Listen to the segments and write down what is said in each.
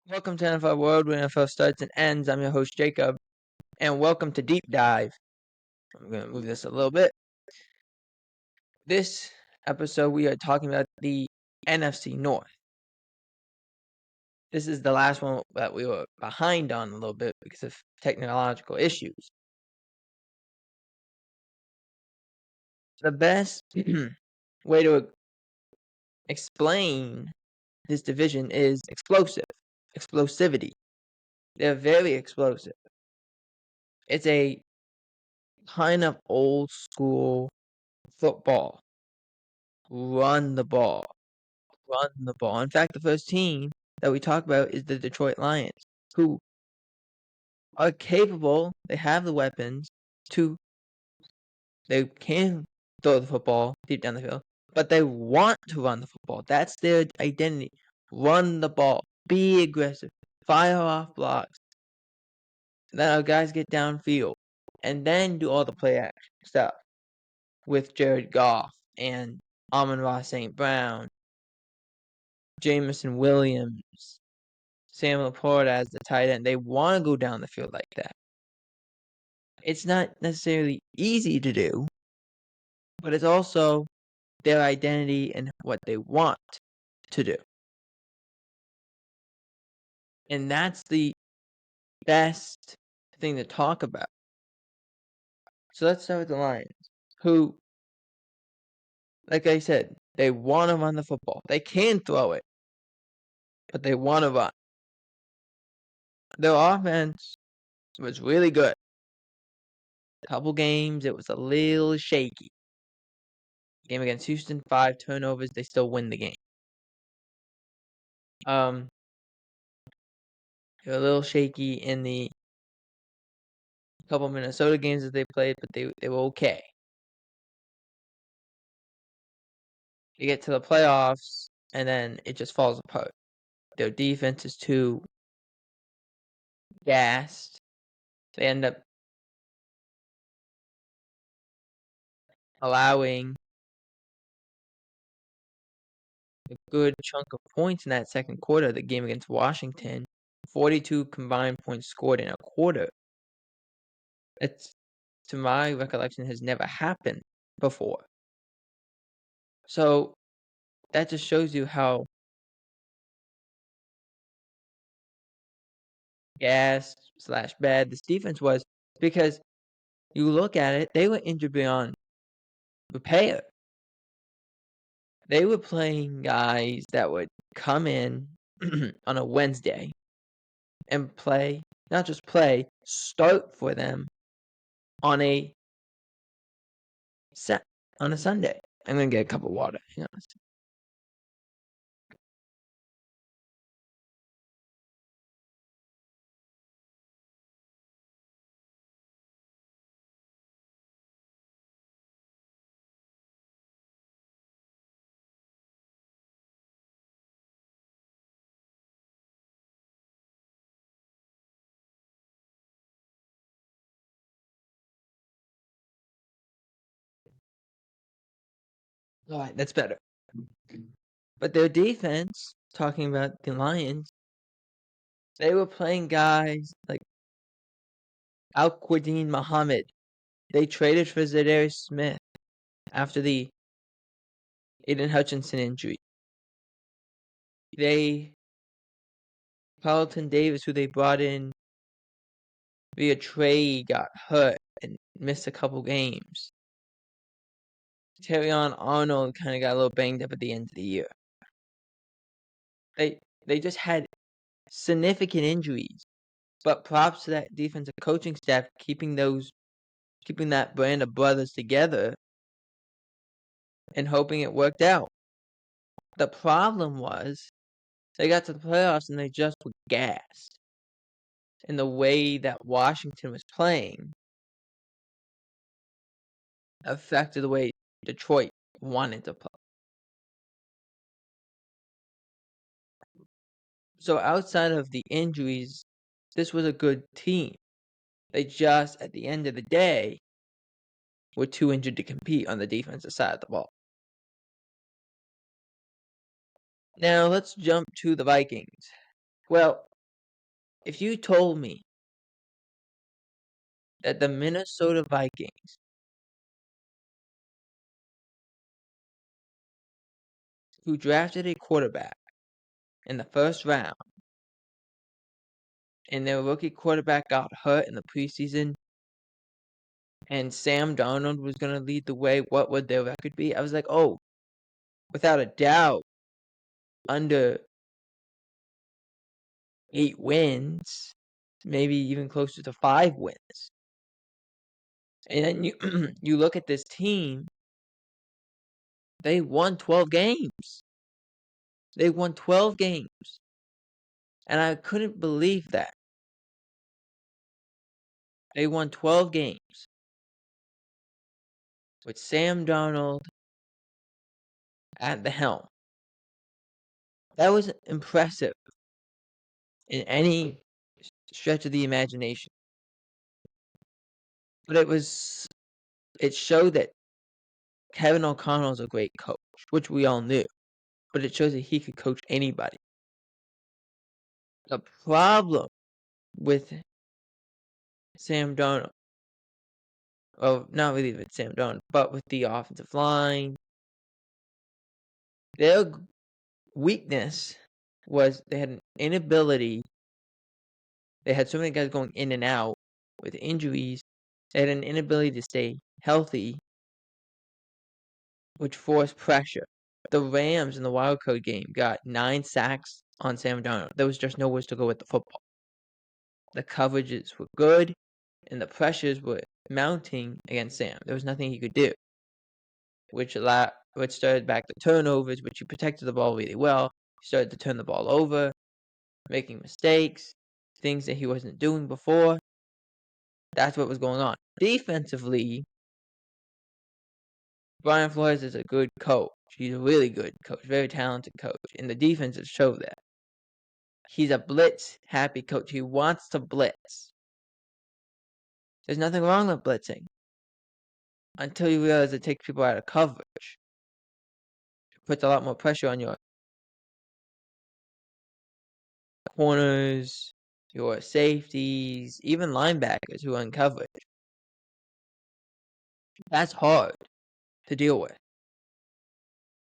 Welcome to NFL World, where NFL starts and ends. I'm your host, Jacob, and welcome to Deep Dive. I'm going to move this a little bit. This episode, we are talking about the NFC North. This is the last one that we were behind on a little bit because of technological issues. The best way to explain this division is explosivity. They're very explosive. It's a kind of old school football. Run the ball. In fact, the first team that we talk about is the Detroit Lions, who are capable, they have the weapons they can throw the football deep down the field, but they want to run the football. That's their identity. Run the ball. Be aggressive. Fire off blocks. Let our guys get downfield. And then do all the play action stuff with Jared Goff and Amon-Ra St. Brown, Jameson Williams, Sam Laporta as the tight end. They want to go down the field like that. It's not necessarily easy to do, but it's also their identity and what they want to do. And that's the best thing to talk about. So let's start with the Lions, who, like I said, they want to run the football. They can throw it, but they want to run. Their offense was really good. A couple games, it was a little shaky. Game against Houston, 5 turnovers, they still win the game. They were a little shaky in the couple Minnesota games that they played, but they were okay. You get to the playoffs, and then it just falls apart. Their defense is too gassed. They end up allowing a good chunk of points in that second quarter of the game against Washington. 42 combined points scored in a quarter. It's, to my recollection, has never happened before. So that just shows you how gas/bad this defense was, because you look at it, they were injured beyond repair. They were playing guys that would come in on a Wednesday and play, not just play, start for them on a Sunday. I'm gonna get a cup of water. Hang on. All right, that's better. But their defense, talking about the Lions, they were playing guys like Al-Quadin Muhammad. They traded for Zadarius Smith after the Aiden Hutchinson injury. Carlton Davis, who they brought in via trade, got hurt and missed a couple games. Terrion Arnold kind of got a little banged up at the end of the year. They just had significant injuries, but props to that defensive coaching staff keeping that brand of brothers together and hoping it worked out. The problem was they got to the playoffs and they just were gassed. And the way that Washington was playing affected the way Detroit wanted to play. So outside of the injuries, this was a good team. They just, at the end of the day, were too injured to compete on the defensive side of the ball. Now let's jump to the Vikings. Well, If you told me that the Minnesota Vikings, who drafted a quarterback in the first round, and their rookie quarterback got hurt in the preseason, and Sam Darnold was going to lead the way, what would their record be? I was like, oh, without a doubt, under 8 wins, maybe even closer to 5 wins. And then you you look at this team, they won 12 games. They won 12 games. And I couldn't believe that. They won 12 games with Sam Darnold at the helm. That was impressive in any stretch of the imagination. But it showed that Kevin O'Connell's a great coach, which we all knew. But it shows that he could coach anybody. The problem with Sam Darnold, well, not really with Sam Darnold, but with the offensive line, their weakness was they had an inability. They had so many guys going in and out with injuries. They had an inability to stay healthy, which forced pressure. The Rams in the wild card game got 9 sacks on Sam Darnold. There was just nowhere to go with the football. The coverages were good, and the pressures were mounting against Sam. There was nothing he could do, which started back the turnovers, which he protected the ball really well. He started to turn the ball over, making mistakes, things that he wasn't doing before. That's what was going on. Defensively, Brian Flores is a good coach. He's a really good coach, very talented coach, and the defenses show that. He's a blitz-happy coach. He wants to blitz. There's nothing wrong with blitzing until you realize it takes people out of coverage. It puts a lot more pressure on your corners, your safeties, even linebackers who are in coverage. That's hard to deal with.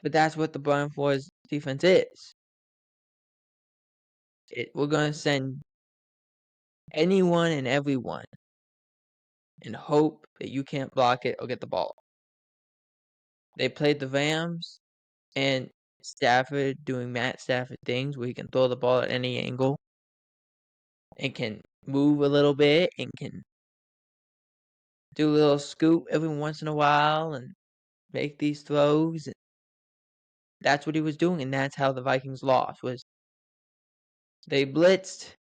But that's what the Brian Flores defense is. We're going to send anyone and everyone and hope that you can't block it or get the ball. They played the Rams and Stafford doing Matt Stafford things where he can throw the ball at any angle and can move a little bit and can do a little scoop every once in a while and make these throws. And that's what he was doing, and that's how the Vikings lost. Was they blitzed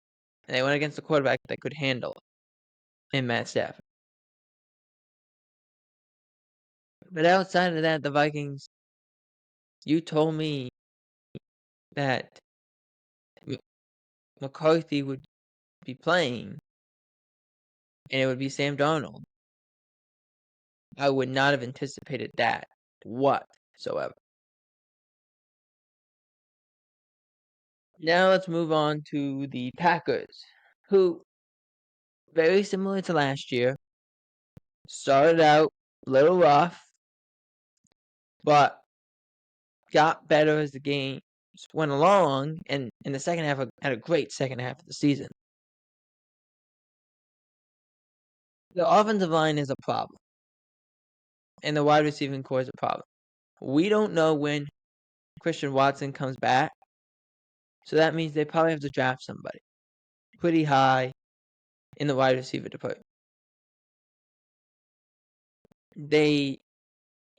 and they went against the quarterback that could handle it, and Matt Stafford. But outside of that, the Vikings, you told me that McCarthy would be playing and it would be Sam Darnold. I would not have anticipated that whatsoever. Now let's move on to the Packers, who, very similar to last year, started out a little rough, but got better as the games went along, and in the second half had a great second half of the season. The offensive line is a problem, and the wide receiving core is a problem. We don't know when Christian Watson comes back, so that means they probably have to draft somebody pretty high in the wide receiver department.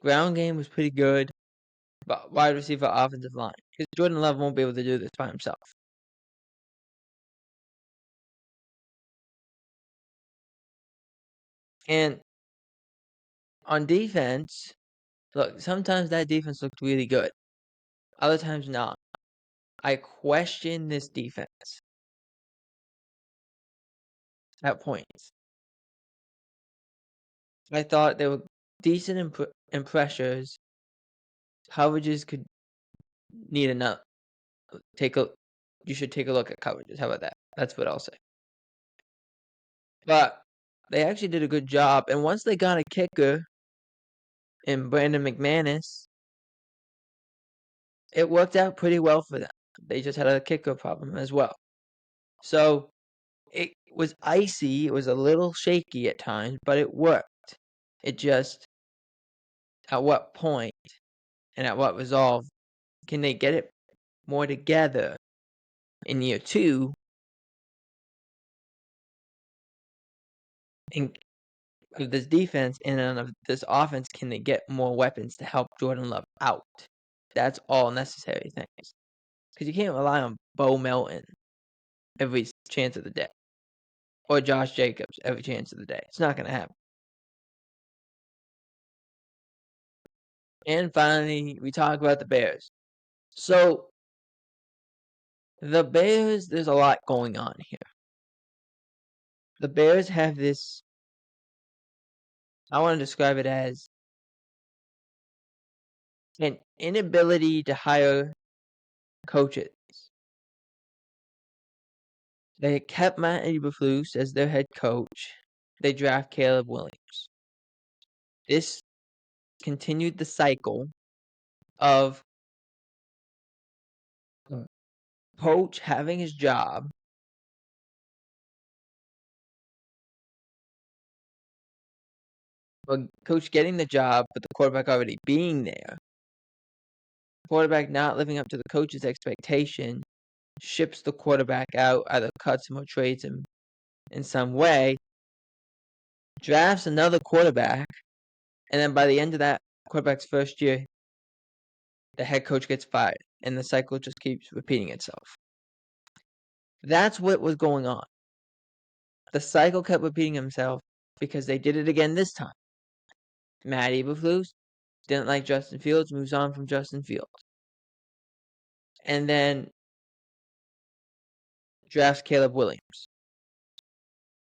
Ground game was pretty good, but wide receiver, offensive line, because Jordan Love won't be able to do this by himself. And on defense, look, sometimes that defense looked really good. Other times not. I question this defense at points. I thought they were decent in pressures. Coverages could need enough. you should take a look at coverages. How about that? That's what I'll say. But they actually did a good job, and once they got a kicker in Brandon McManus, it worked out pretty well for them. They just had a kicker problem as well. So it was icy. It was a little shaky at times, but it worked. It just, at what point and at what resolve can they get it more together in year 2 and of this defense and of this offense? Can they get more weapons to help Jordan Love out? That's all necessary things. Because you can't rely on Bo Melton every chance of the day. Or Josh Jacobs every chance of the day. It's not going to happen. And finally, we talk about the Bears. So, the Bears, there's a lot going on here. The Bears have this, I want to describe it as an inability to hire coaches. They kept Matt Eberflus as their head coach. They draft Caleb Williams. This continued the cycle of a coach having his job, a coach getting the job, but the quarterback already being there. Quarterback not living up to the coach's expectation, ships the quarterback out, either cuts him or trades him in some way, drafts another quarterback, and then by the end of that quarterback's first year, the head coach gets fired, and the cycle just keeps repeating itself. That's what was going on. The cycle kept repeating itself because they did it again this time. Matt Eberflus didn't like Justin Fields, moves on from Justin Fields. And then drafts Caleb Williams.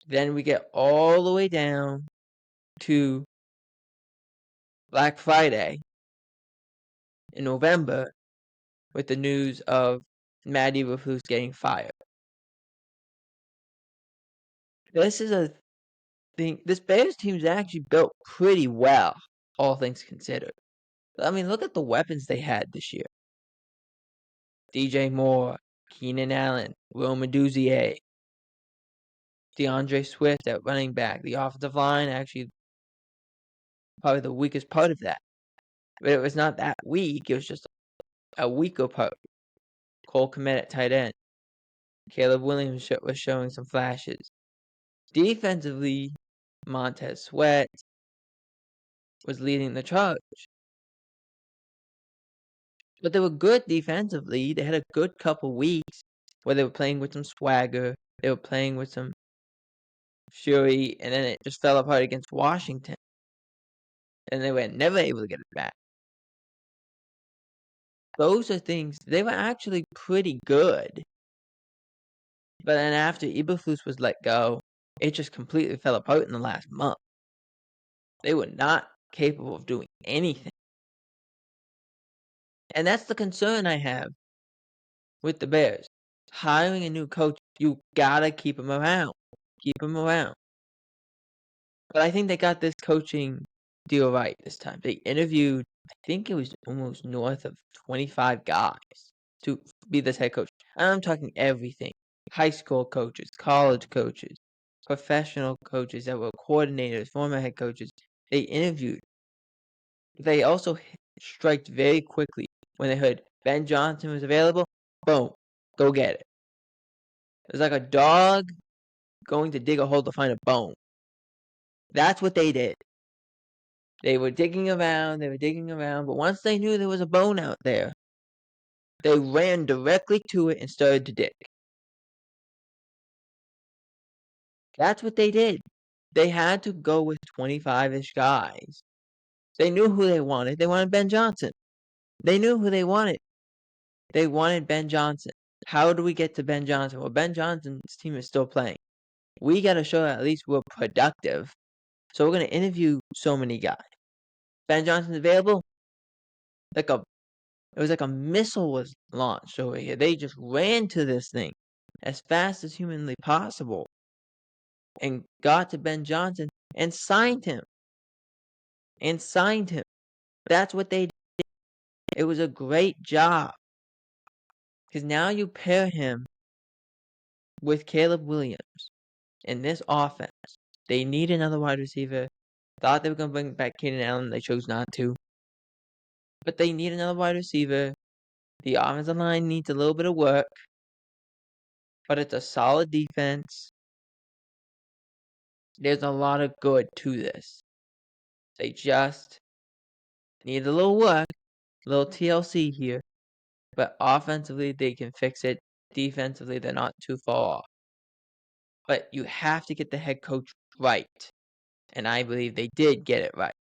Then we get all the way down to Black Friday in November with the news of Matt Eberflus getting fired. This is a thing. This Bears team is actually built pretty well, all things considered. I mean, look at the weapons they had this year. DJ Moore, Keenan Allen, Rome Duzier, DeAndre Swift at running back. The offensive line actually probably the weakest part of that. But it was not that weak. It was just a weaker part. Cole Kmet at tight end. Caleb Williams was showing some flashes. Defensively, Montez Sweat was leading the charge. But they were good defensively. They had a good couple weeks where they were playing with some swagger. They were playing with some fury. And then it just fell apart against Washington. And they were never able to get it back. Those are things, they were actually pretty good. But then after Eberflus was let go, it just completely fell apart in the last month. They were not capable of doing anything. And that's the concern I have with the Bears. Hiring a new coach, you gotta keep him around. Keep him around. But I think they got this coaching deal right this time. They interviewed, I think it was almost north of 25 guys to be this head coach. And I'm talking everything. High school coaches, college coaches, professional coaches that were coordinators, former head coaches. They interviewed. They also striked very quickly when they heard Ben Johnson was available. Boom, go get it. It was like a dog going to dig a hole to find a bone. That's what they did. They were digging around, but once they knew there was a bone out there, they ran directly to it and started to dig. That's what they did. They had to go with 25-ish guys. They knew who they wanted. They wanted Ben Johnson. They knew who they wanted. They wanted Ben Johnson. How do we get to Ben Johnson? Well, Ben Johnson's team is still playing. We got to show at least we're productive. So we're going to interview so many guys. Ben Johnson's available. Like a It was like a missile was launched over here. They just ran to this thing as fast as humanly possible and got to Ben Johnson and signed him. That's what they did. It was a great job. Because now you pair him with Caleb Williams in this offense. They need another wide receiver. Thought they were going to bring back Keenan Allen. They chose not to. But they need another wide receiver. The offensive line needs a little bit of work. But it's a solid defense. There's a lot of good to this. They just need a little work. A little TLC here. But offensively, they can fix it. Defensively, they're not too far off. But you have to get the head coach right. And I believe they did get it right.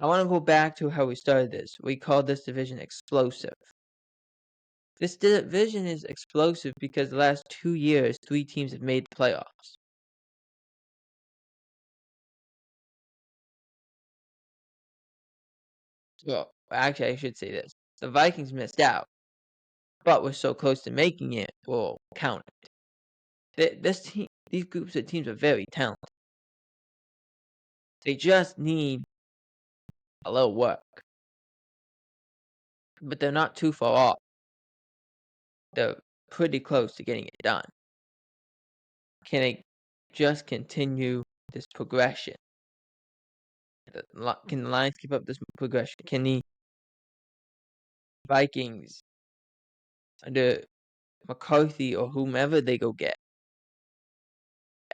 I want to go back to how we started this. We called this division explosive. This division is explosive because the last 2 years, 3 teams have made the playoffs. Well, actually, I should say this. The Vikings missed out, but were so close to making it, we'll count it. These groups of teams are very talented. They just need a little work. But they're not too far off. They're pretty close to getting it done. Can they just continue this progression? Can the Lions keep up this progression? Can the Vikings under McCarthy or whomever they go get,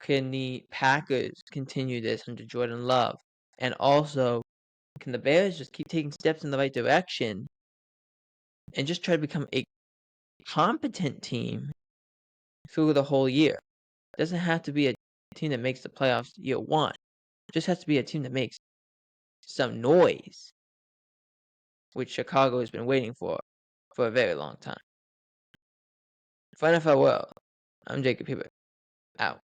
can the Packers continue this under Jordan Love? And also, can the Bears just keep taking steps in the right direction and just try to become a competent team through the whole year? It doesn't have to be a team that makes the playoffs year one. It just has to be a team that makes some noise, which Chicago has been waiting for a very long time. For NFL World, I'm Jacob Hubert. Out.